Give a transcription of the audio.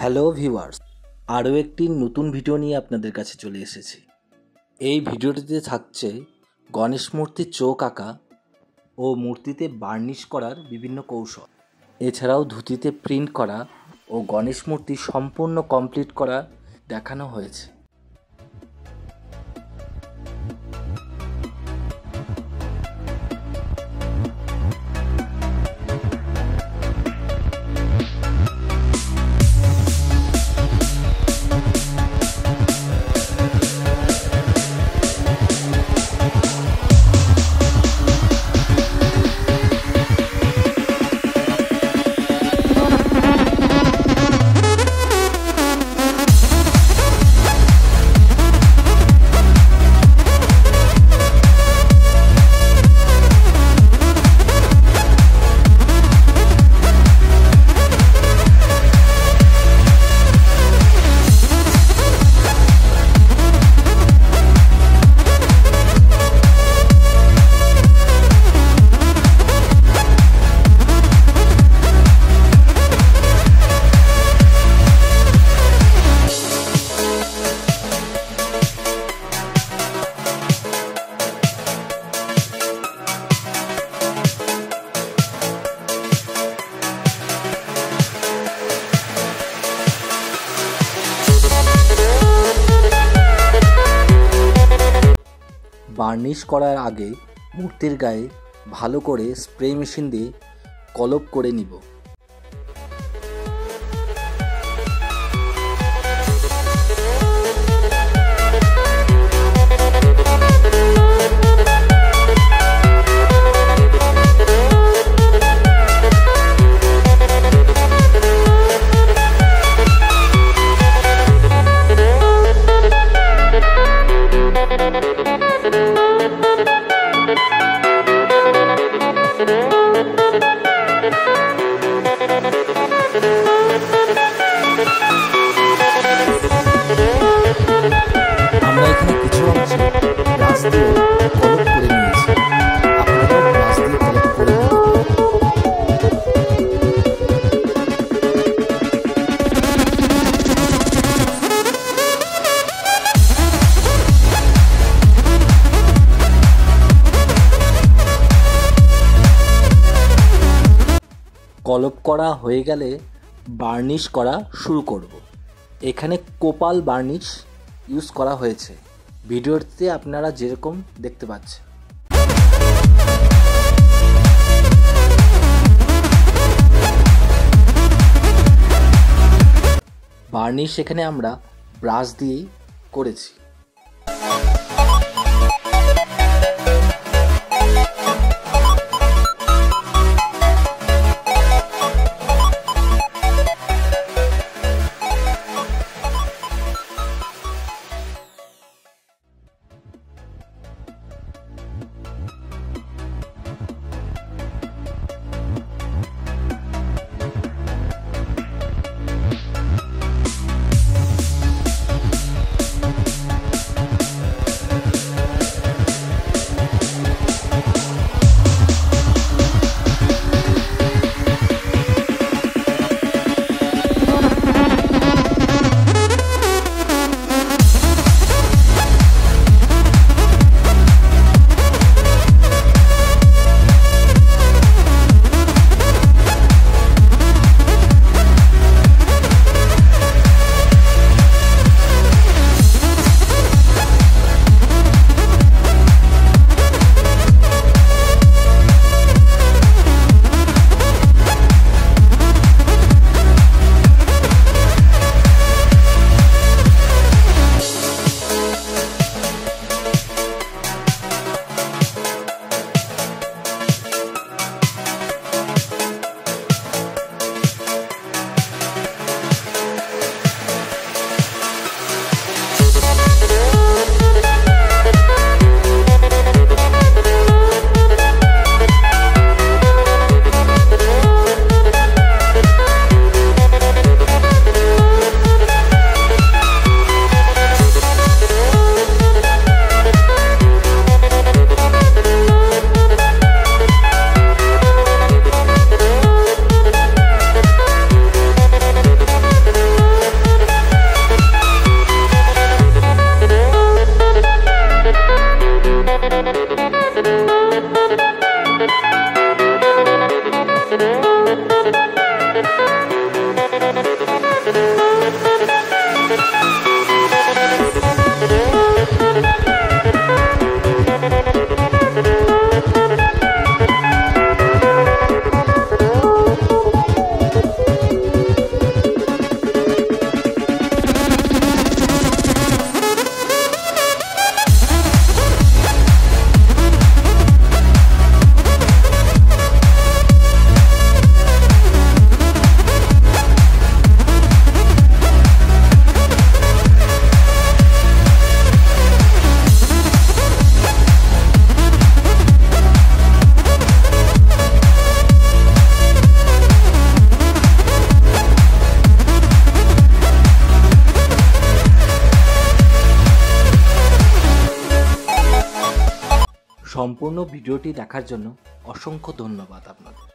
Hello viewers, আরও একটি নতুন ভিডিও নিয়ে আপনাদের কাছে চলে এসেছি। এই ভিডিওটিতে থাকছে গণেশ মূর্তির চোখ আঁকা ও মূর্তিতে বার্নিশ করার বিভিন্ন কৌশল। এছাড়াও ধুতিতে প্রিন্ট করা ও গণেশ মূর্তি সম্পূর্ণ কমপ্লিট করা দেখানো হয়েছে। বার্নিশ করার আগে মূর্তির গায়ে ভালো করে স্প্রে মেশিন দিয়ে কলপ করে নিব। আমরা এখানে কিছু অংশে ব্রাশ দিয়ে কলপ করে নিয়েছি, আপনারাও ব্রাশ দিয়ে কলপ করে নিন। কলপ করা হয়ে গেলে বার্নিশ করা শুরু করব। এখানে কোপাল বার্নিশ ইউজ করা হয়েছে, ভিডিওতে আপনারা যেরকম দেখতে পাচ্ছেন। বার্নিশ এখানে আমরা ব্রাশ দিয়েই করেছি। সম্পূর্ণ ভিডিওটি দেখার জন্য অসংখ্য ধন্যবাদ আপনাদের।